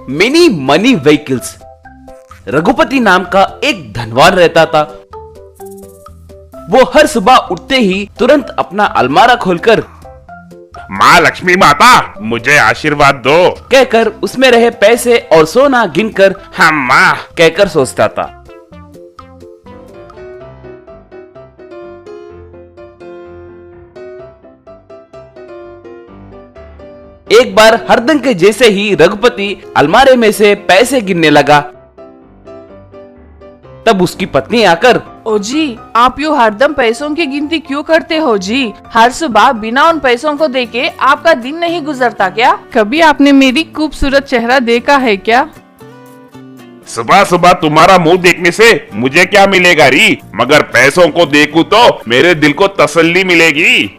Mini money vehicles. Raghupati नाम का एक धनवान रहता था। वो हर सुबह उठते ही तुरंत अपना अलमारा खोलकर माँ लक्ष्मी माता मुझे आशीर्वाद दो कहकर उसमें रहे पैसे और सोना गिनकर हाँ माँ कहकर सोचता था। एक बार हरदम के जैसे ही रघुपति अलमारे में से पैसे गिनने लगा। तब उसकी पत्नी आकर, ओ जी, आप यूँ हरदम पैसों की गिनती क्यों करते हो जी? हर सुबह बिना उन पैसों को देके आपका दिन नहीं गुजरता क्या? कभी आपने मेरी खूबसूरत चेहरा देखा है क्या? सुबह सुबह तुम्हारा मुंह देखने से मुझे क्या मिलेगा री, मगर पैसों को देखूं तो मेरे दिल को तसल्ली मिलेगी।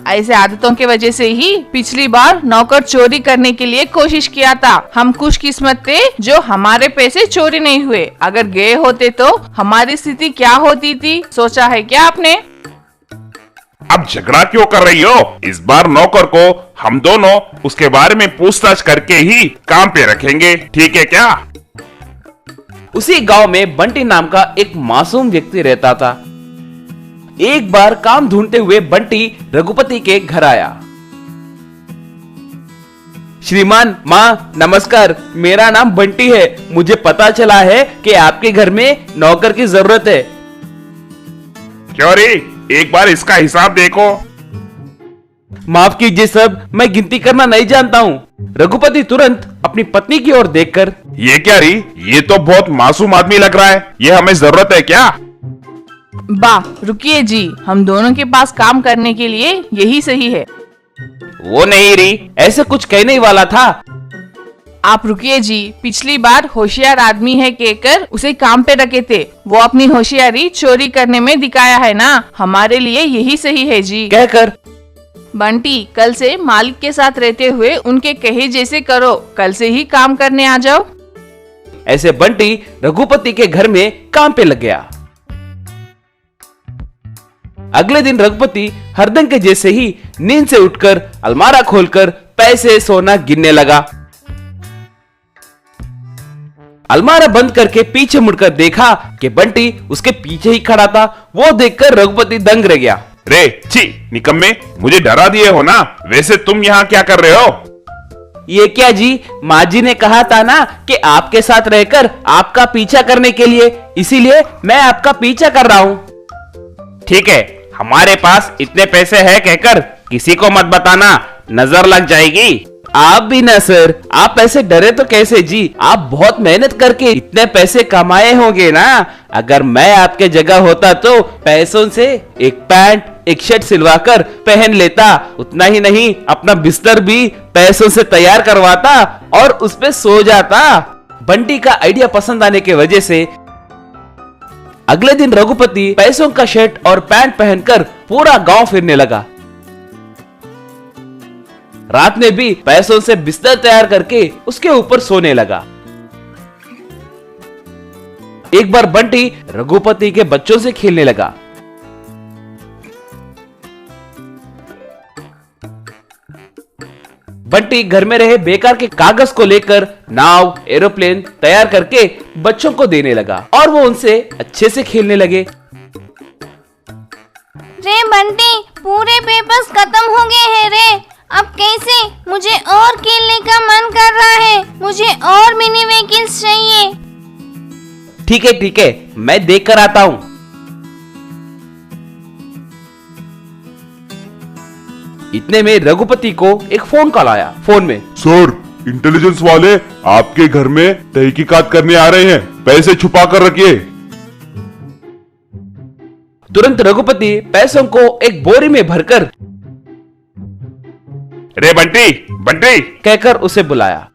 ऐसे आदतों के वजह से ही पिछली बार नौकर चोरी करने के लिए कोशिश किया था। हम खुशकिस्मत थे जो हमारे पैसे चोरी नहीं हुए। अगर गए होते तो हमारी स्थिति क्या होती थी, सोचा है क्या आपने? अब झगड़ा क्यों कर रही हो? इस बार नौकर को हम दोनों उसके बारे में पूछताछ करके ही काम पे रखेंगे, ठीक है क्या? उसी गांव में बंटी नाम का एक मासूम व्यक्ति रहता था। एक बार काम ढूंढते हुए बंटी रघुपति के घर आया। श्रीमान, माँ नमस्कार, मेरा नाम बंटी है। मुझे पता चला है कि आपके घर में नौकर की जरूरत है। क्यों रे, एक बार इसका हिसाब देखो। माफ कीजिए सब, मैं गिनती करना नहीं जानता हूँ। रघुपति तुरंत अपनी पत्नी की ओर देखकर, ये क्या री, ये तो बहुत मासूम आदमी लग रहा है, ये हमें जरूरत है क्या? वाह, रुकिए जी, हम दोनों के पास काम करने के लिए यही सही है। वो नहीं री, ऐसे कुछ कहने ही वाला था। आप रुकिए जी, पिछली बार होशियार आदमी है कहकर उसे काम पे रखे थे। वो अपनी होशियारी चोरी करने में दिखाया है ना, हमारे लिए यही सही है जी। कहकर बंटी, कल से मालिक के साथ रहते हुए उनके कहे जैसे करो, कल से ही काम करने आ जाओ। ऐसे बंटी रघुपति के घर में काम पे लग गया। अगले दिन रघुपति हरदम के जैसे ही नींद से उठकर अलमारा खोलकर पैसे सोना गिनने लगा। अलमारा बंद करके पीछे मुड़कर देखा कि बंटी उसके पीछे ही खड़ा था। वो देखकर रघुपति दंग रह गया। रे छी निकम्मे, मुझे डरा दिए हो ना? वैसे तुम यहाँ क्या कर रहे हो? ये क्या जी, माँ जी ने कहा था ना कि आपके साथ रहकर आपका पीछा करने के लिए, इसीलिए मैं आपका पीछा कर रहा हूँ। ठीक है, हमारे पास इतने पैसे हैं कहकर किसी को मत बताना, नजर लग जाएगी। आप भी ना सर, आप ऐसे डरे तो कैसे जी? आप बहुत मेहनत करके इतने पैसे कमाए होंगे ना। अगर मैं आपके जगह होता तो पैसों से एक पैंट एक शर्ट सिलवाकर पहन लेता। उतना ही नहीं, अपना बिस्तर भी पैसों से तैयार करवाता और उस पे सो जाता। बंटी का आइडिया पसंद आने की वजह से अगले दिन रघुपति पैसों का शर्ट और पैंट पहनकर पूरा गांव फिरने लगा। रात में भी पैसों से बिस्तर तैयार करके उसके ऊपर सोने लगा। एक बार बंटी रघुपति के बच्चों से खेलने लगा। बंटी घर में रहे बेकार के कागज को लेकर नाव एरोप्लेन तैयार करके बच्चों को देने लगा और वो उनसे अच्छे से खेलने लगे। रे बंटी, पूरे पेपर्स खत्म हो गए हैं रे। अब कैसे? मुझे और खेलने का मन कर रहा है। मुझे और मिनी व्हीकल्स चाहिए। ठीक है, मैं देख कर आता हूँ। इतने में रघुपति को एक फोन कॉल आया। फोन में, सर, इंटेलिजेंस वाले आपके घर में तहकीकात करने आ रहे हैं, पैसे छुपा कर रखिए। तुरंत रघुपति पैसों को एक बोरी में भरकर रे बंटी बंटी कहकर उसे बुलाया।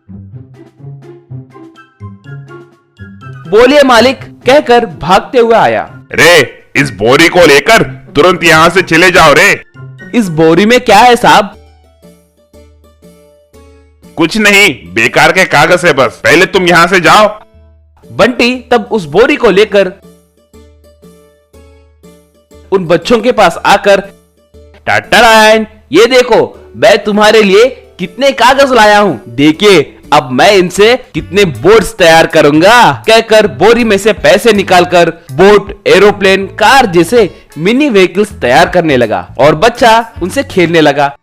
बोलिए मालिक कहकर भागते हुए आया। रे, इस बोरी को लेकर तुरंत यहाँ से चले जाओ रे। इस बोरी में क्या है साहब? कुछ नहीं, बेकार के कागज है बस। पहले तुम यहाँ से जाओ। बंटी तब उस बोरी को लेकर उन बच्चों के पास आकर, टाटा, ये देखो मैं तुम्हारे लिए कितने कागज लाया हूं। देखिए अब मैं इनसे कितने बोट्स तैयार करूंगा, कहकर बोरी में से पैसे निकालकर बोट, एरोप्लेन, कार जैसे मिनी व्हीकल्स तैयार करने लगा और बच्चा उनसे खेलने लगा।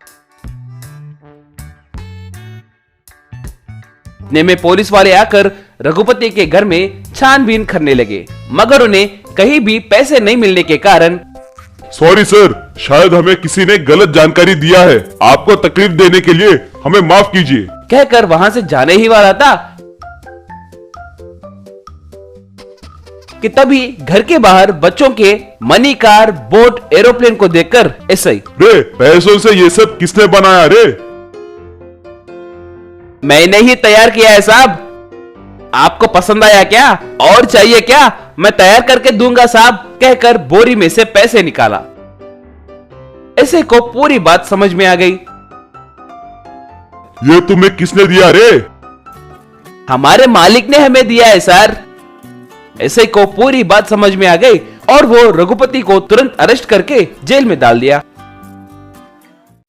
इतने में पुलिस वाले आकर रघुपति के घर में छानबीन करने लगे, मगर उन्हें कहीं भी पैसे नहीं मिलने के कारण सॉरी सर, शायद हमें किसी ने गलत जानकारी दिया है। आपको तकलीफ देने के लिए हमें माफ कीजिए, कहकर वहां से जाने ही वाला था कि तभी घर के बाहर बच्चों के मनी, कार, बोट, एरोप्लेन को देखकर ऐसा ही, रे पैसों से ये सब किसने बनाया रे? मैंने ही तैयार किया है साहब। आपको पसंद आया क्या? और चाहिए क्या? मैं तैयार करके दूंगा साहब, कहकर बोरी में से पैसे निकाला। ऐसे को पूरी बात समझ में आ गई। ये तुम्हें किसने दिया रे? हमारे मालिक ने हमें दिया है सर। ऐसे को पूरी बात समझ में आ गई और वो रघुपति को तुरंत अरेस्ट करके जेल में डाल दिया।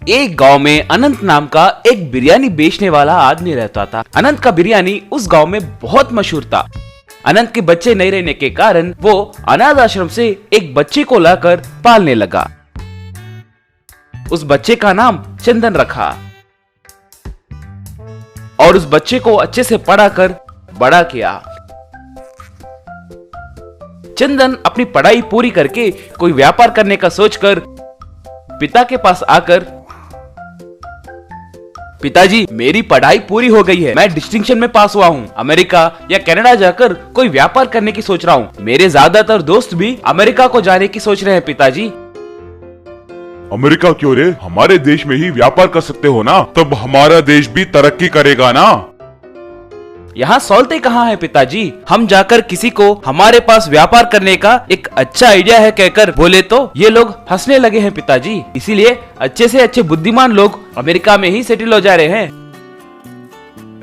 एक गांव में अनंत नाम का एक बिरयानी बेचने वाला आदमी रहता था। अनंत का बिरयानी उस गांव में बहुत मशहूर था। अनंत के बच्चे नहीं रहने के कारण वो अनाथ आश्रम से एक बच्चे को लाकर पालने लगा। उस बच्चे का नाम चंदन रखा और उस बच्चे को अच्छे से पढ़ाकर बड़ा किया। चंदन अपनी पढ़ाई पूरी करके कोई व्यापार करने का सोचकर पिता के पास आकर, पिताजी मेरी पढ़ाई पूरी हो गई है, मैं डिस्टिंक्शन में पास हुआ हूँ, अमेरिका या कनाडा जाकर कोई व्यापार करने की सोच रहा हूँ। मेरे ज्यादातर दोस्त भी अमेरिका को जाने की सोच रहे हैं पिताजी। अमेरिका क्यों रे? हमारे देश में ही व्यापार कर सकते हो ना, तब हमारा देश भी तरक्की करेगा ना। यहाँ सौलते कहाँ है पिताजी? हम जाकर किसी को हमारे पास व्यापार करने का एक अच्छा आइडिया है कहकर बोले तो ये लोग हंसने लगे हैं पिताजी। इसीलिए अच्छे से अच्छे बुद्धिमान लोग अमेरिका में ही सेटल हो जा रहे हैं।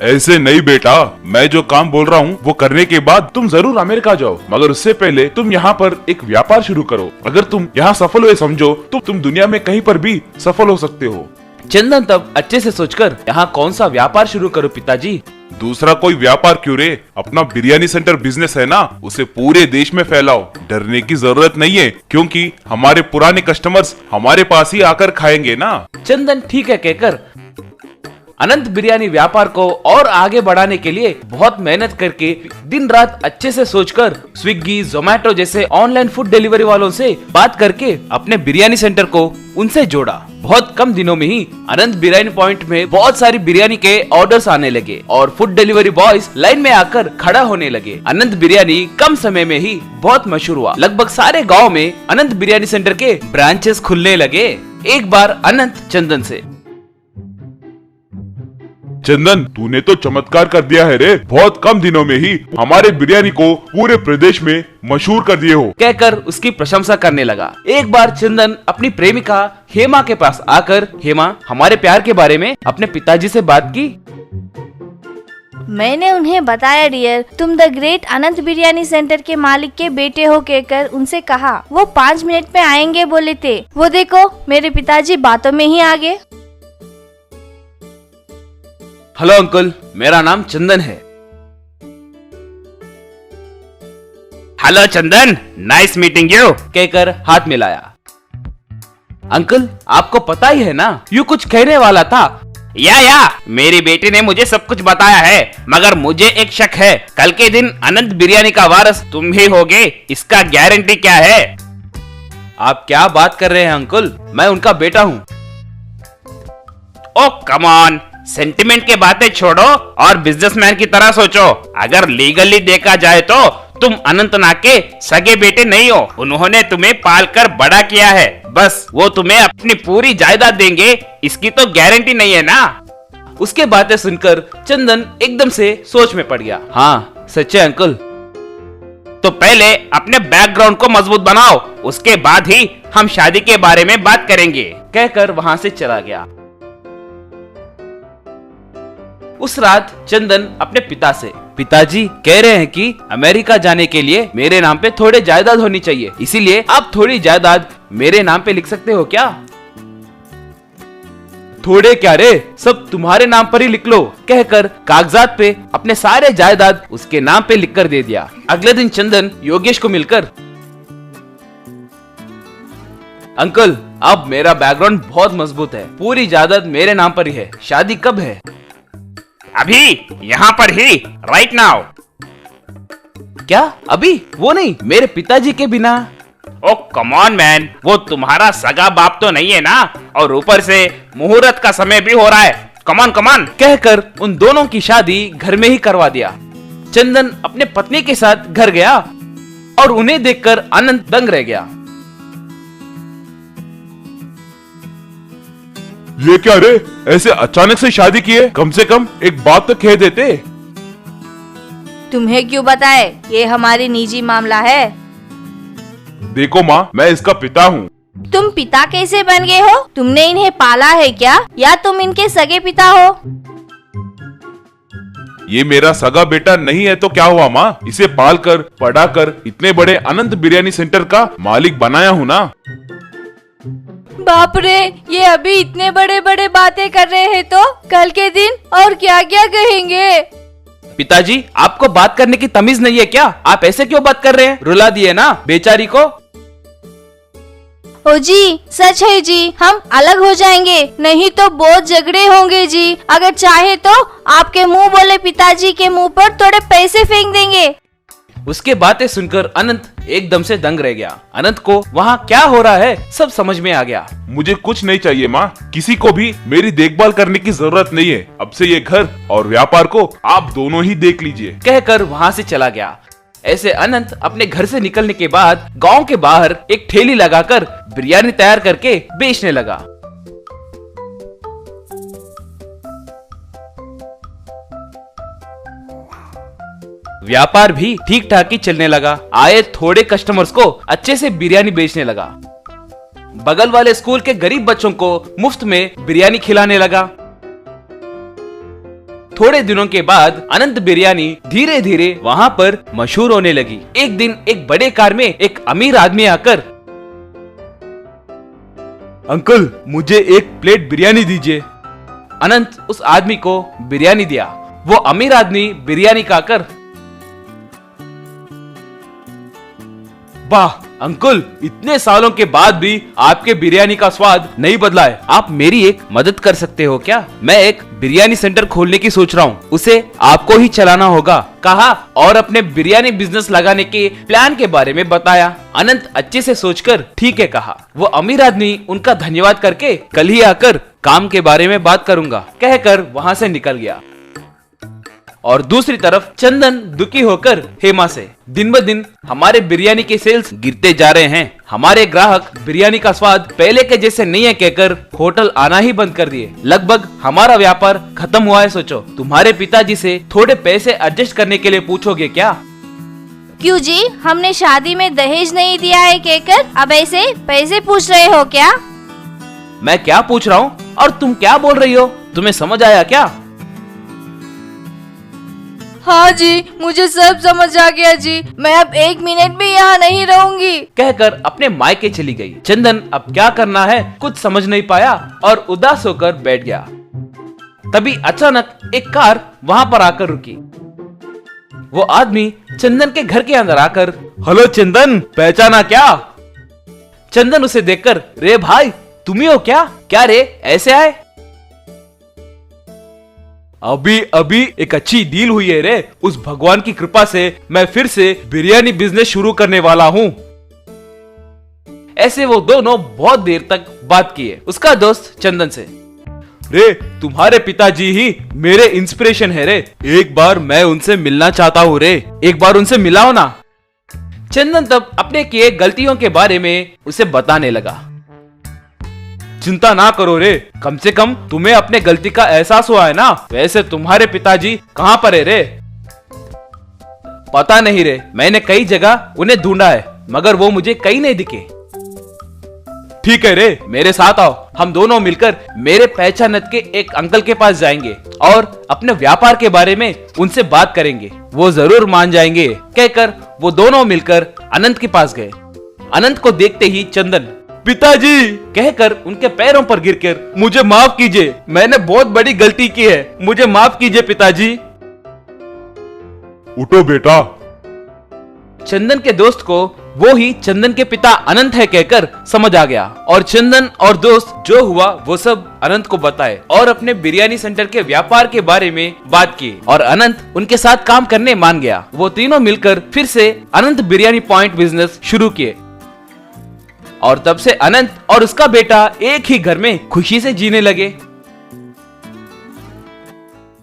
ऐसे नहीं बेटा, मैं जो काम बोल रहा हूँ वो करने के बाद तुम जरूर अमेरिका जाओ, मगर उससे पहले तुम यहाँ पर एक व्यापार शुरू करो। अगर तुम यहाँ सफल हुए समझो तो तुम दुनिया में कहीं पर भी सफल हो सकते हो। चंदन तब अच्छे से सोचकर यहाँ कौन सा व्यापार शुरू करूँ पिताजी? दूसरा कोई व्यापार क्यों रे? अपना बिरयानी सेंटर बिजनेस है ना, उसे पूरे देश में फैलाओ। डरने की जरूरत नहीं है, क्योंकि हमारे पुराने कस्टमर्स हमारे पास ही आकर खाएंगे ना। चंदन ठीक है कहकर अनंत बिरयानी व्यापार को और आगे बढ़ाने के लिए बहुत मेहनत करके दिन रात अच्छे से सोचकर स्विगी, जोमैटो जैसे ऑनलाइन फूड डिलीवरी वालों से बात करके अपने बिरयानी सेंटर को उनसे जोड़ा। बहुत कम दिनों में ही अनंत बिरयानी पॉइंट में बहुत सारी बिरयानी के ऑर्डर्स आने लगे और फूड डिलीवरी बॉयज लाइन में आकर खड़ा होने लगे। अनंत बिरयानी कम समय में ही बहुत मशहूर हुआ। लगभग सारे गाँव में अनंत बिरयानी सेंटर के ब्रांचेस खुलने लगे। एक बार अनंत चंदन से, चंदन तूने तो चमत्कार कर दिया है रे, बहुत कम दिनों में ही हमारे बिरयानी को पूरे प्रदेश में मशहूर कर दिए हो, कहकर उसकी प्रशंसा करने लगा। एक बार चंदन अपनी प्रेमिका हेमा के पास आकर, हेमा हमारे प्यार के बारे में अपने पिताजी से बात की। मैंने उन्हें बताया डियर, तुम the great Anant biryani centre के मालिक के बेटे हो कहकर उनसे कहा। वो 5 मिनट में आएंगे बोले थे। वो देखो मेरे पिताजी बातों में ही आ गए। हेलो अंकल, मेरा नाम चंदन है। Hello Chandan, nice meeting you, कहकर हाथ मिलाया। अंकल आपको पता ही है ना, यूं कुछ कहने वाला था। या मेरी बेटी ने मुझे सब कुछ बताया है, मगर मुझे एक शक है, कल के दिन अनंत बिरयानी का वारिस तुम ही होगे, इसका गारंटी क्या है? आप क्या बात कर रहे हैं अंकल, मैं उनका बेटा हूँ। ओ कम ऑन, सेंटिमेंट के बातें छोड़ो और बिजनेसमैन की तरह सोचो। अगर लीगली देखा जाए तो तुम अनंतनाग के सगे बेटे नहीं हो, उन्होंने तुम्हें पालकर बड़ा किया है। बस वो तुम्हें अपनी पूरी जायदाद देंगे, इसकी तो गारंटी नहीं है ना। उसके बातें सुनकर चंदन एकदम से सोच में पड़ गया। हाँ सच्चे अंकल। तो पहले अपने बैकग्राउंड को मजबूत बनाओ, उसके बाद ही हम शादी के बारे में बात करेंगे, कहकर वहां से चला गया। उस रात चंदन अपने पिता से, पिताजी कह रहे हैं कि अमेरिका जाने के लिए मेरे नाम पे थोड़े जायदाद होनी चाहिए, इसीलिए आप थोड़ी जायदाद मेरे नाम पे लिख सकते हो क्या? थोड़े क्या रे, सब तुम्हारे नाम पर ही लिख लो, कहकर कागजात पे अपने सारे जायदाद उसके नाम पे लिख कर दे दिया। अगले दिन चंदन योगेश को मिलकर, अंकल अब मेरा बैकग्राउंड बहुत मजबूत है, पूरी जायदाद मेरे नाम पर ही है, शादी कब है? अभी यहाँ पर ही, राइट नाउ। क्या अभी? वो नहीं, मेरे पिताजी के बिना। ओ कम ऑन मैन, वो तुम्हारा सगा बाप तो नहीं है ना, और ऊपर से मुहूर्त का समय भी हो रहा है। कमान कमान, कहकर उन दोनों की शादी घर में ही करवा दिया। चंदन अपने पत्नी के साथ घर गया और उन्हें देखकर आनंद दंग रह गया। ये क्या रे, ऐसे अचानक से शादी की है? कम से कम एक बात तो कह देते। तुम्हें क्यों बताए, ये हमारी निजी मामला है। देखो माँ, मैं इसका पिता हूँ। तुम पिता कैसे बन गए हो? तुमने इन्हें पाला है क्या, या तुम इनके सगे पिता हो? ये मेरा सगा बेटा नहीं है तो क्या हुआ माँ, इसे पाल कर पढ़ा कर इतने बड़े अनंत बिरयानी सेंटर का मालिक बनाया हूँ ना। बाप रे, ये अभी इतने बड़े बड़े बातें कर रहे हैं तो कल के दिन और क्या क्या कहेंगे। पिताजी, आपको बात करने की तमीज नहीं है क्या? आप ऐसे क्यों बात कर रहे हैं? रुला दिए ना बेचारी को। ओ जी, सच है जी, हम अलग हो जाएंगे, नहीं तो बहुत झगड़े होंगे जी। अगर चाहे तो आपके मुंह बोले पिताजी के मुंह पर थोड़े पैसे फेंक देंगे। उसके बातें सुनकर अनंत एकदम से दंग रह गया। अनंत को वहाँ क्या हो रहा है सब समझ में आ गया। मुझे कुछ नहीं चाहिए माँ, किसी को भी मेरी देखभाल करने की जरूरत नहीं है। अब से ये घर और व्यापार को आप दोनों ही देख लीजिए, कहकर वहाँ से चला गया। ऐसे अनंत अपने घर से निकलने के बाद गांव के बाहर एक ठेली लगाकर बिरयानी तैयार करके बेचने लगा। व्यापार भी ठीक ठाक ही चलने लगा। आए थोड़े कस्टमर्स को अच्छे से बिरयानी बेचने लगा। बगल वाले स्कूल के गरीब बच्चों को मुफ्त में बिरयानी खिलाने लगा। थोड़े दिनों के बाद अनंत बिरयानी धीरे धीरे वहाँ पर मशहूर होने लगी। एक दिन एक बड़े कार में एक अमीर आदमी आकर, अंकल मुझे एक प्लेट बिरयानी दीजिए। अनंत उस आदमी को बिरयानी दिया। वो अमीर आदमी बिरयानी खाकर, वाह अंकल, इतने सालों के बाद भी आपके बिरयानी का स्वाद नहीं बदला है। आप मेरी एक मदद कर सकते हो क्या? मैं एक बिरयानी सेंटर खोलने की सोच रहा हूँ, उसे आपको ही चलाना होगा, कहा और अपने बिरयानी बिजनेस लगाने के प्लान के बारे में बताया। अनंत अच्छे से सोचकर ठीक है कहा। वो अमीर आदमी उनका धन्यवाद करके कल ही आकर काम के बारे में बात करूंगा कहकर वहाँ से निकल गया। और दूसरी तरफ चंदन दुखी होकर हेमा से, दिन ब दिन हमारे बिरयानी के सेल्स गिरते जा रहे हैं, हमारे ग्राहक बिरयानी का स्वाद पहले के जैसे नहीं है कहकर होटल आना ही बंद कर दिए। लगभग हमारा व्यापार खत्म हुआ है। सोचो, तुम्हारे पिताजी से थोड़े पैसे एडजस्ट करने के लिए पूछोगे क्या? क्यों जी, हमने शादी में दहेज नहीं दिया है कहकर अब ऐसे पैसे पूछ रहे हो क्या? मैं क्या पूछ रहा हूँ और तुम क्या बोल रही हो? तुम्हें समझ आया क्या? हाँ जी, मुझे सब समझ आ गया जी, मैं अब 1 मिनट भी यहाँ नहीं रहूंगी, कहकर अपने मायके चली गई। चंदन अब क्या करना है कुछ समझ नहीं पाया और उदास होकर बैठ गया। तभी अचानक एक कार वहाँ पर आकर रुकी। वो आदमी चंदन के घर के अंदर आकर, हेलो चंदन, पहचाना क्या? चंदन उसे देखकर, रे भाई तुम ही हो क्या? क्या रे ऐसे आए? अभी अभी एक अच्छी डील हुई है रे, उस भगवान की कृपा से मैं फिर से बिरयानी बिजनेस शुरू करने वाला हूँ। ऐसे वो दोनों बहुत देर तक बात किए। उसका दोस्त चंदन से, रे तुम्हारे पिताजी ही मेरे इंस्पिरेशन है रे, एक बार मैं उनसे मिलना चाहता हूँ रे, एक बार उनसे मिलाओ ना। चंदन तब अपने किए गलतियों के बारे में उसे बताने लगा। चिंता ना करो रे, कम से कम तुम्हें अपने गलती का एहसास हुआ है ना। वैसे तुम्हारे पिताजी कहाँ पर है रे? पता नहीं रे, मैंने कई जगह उन्हें ढूंढा है मगर वो मुझे कहीं नहीं दिखे। ठीक है रे, मेरे साथ आओ, हम दोनों मिलकर मेरे पहचानत के एक अंकल के पास जाएंगे और अपने व्यापार के बारे में उनसे बात करेंगे, वो जरूर मान जाएंगे। कहकर वो दोनों मिलकर अनंत के पास गए। अनंत को देखते ही चंदन, पिताजी कहकर उनके पैरों पर गिरकर मुझे माफ कीजिए, मैंने बहुत बड़ी गलती की है, मुझे माफ कीजिए पिताजी। उठो बेटा। चंदन के दोस्त को वो ही चंदन के पिता अनंत है कहकर समझ आ गया और चंदन और दोस्त जो हुआ वो सब अनंत को बताए और अपने बिरयानी सेंटर के व्यापार के बारे में बात की और अनंत उनके साथ काम करने मान गया। वो तीनों मिलकर फिर से अनंत बिरयानी पॉइंट बिजनेस शुरू किए और तब से अनंत और उसका बेटा एक ही घर में खुशी से जीने लगे।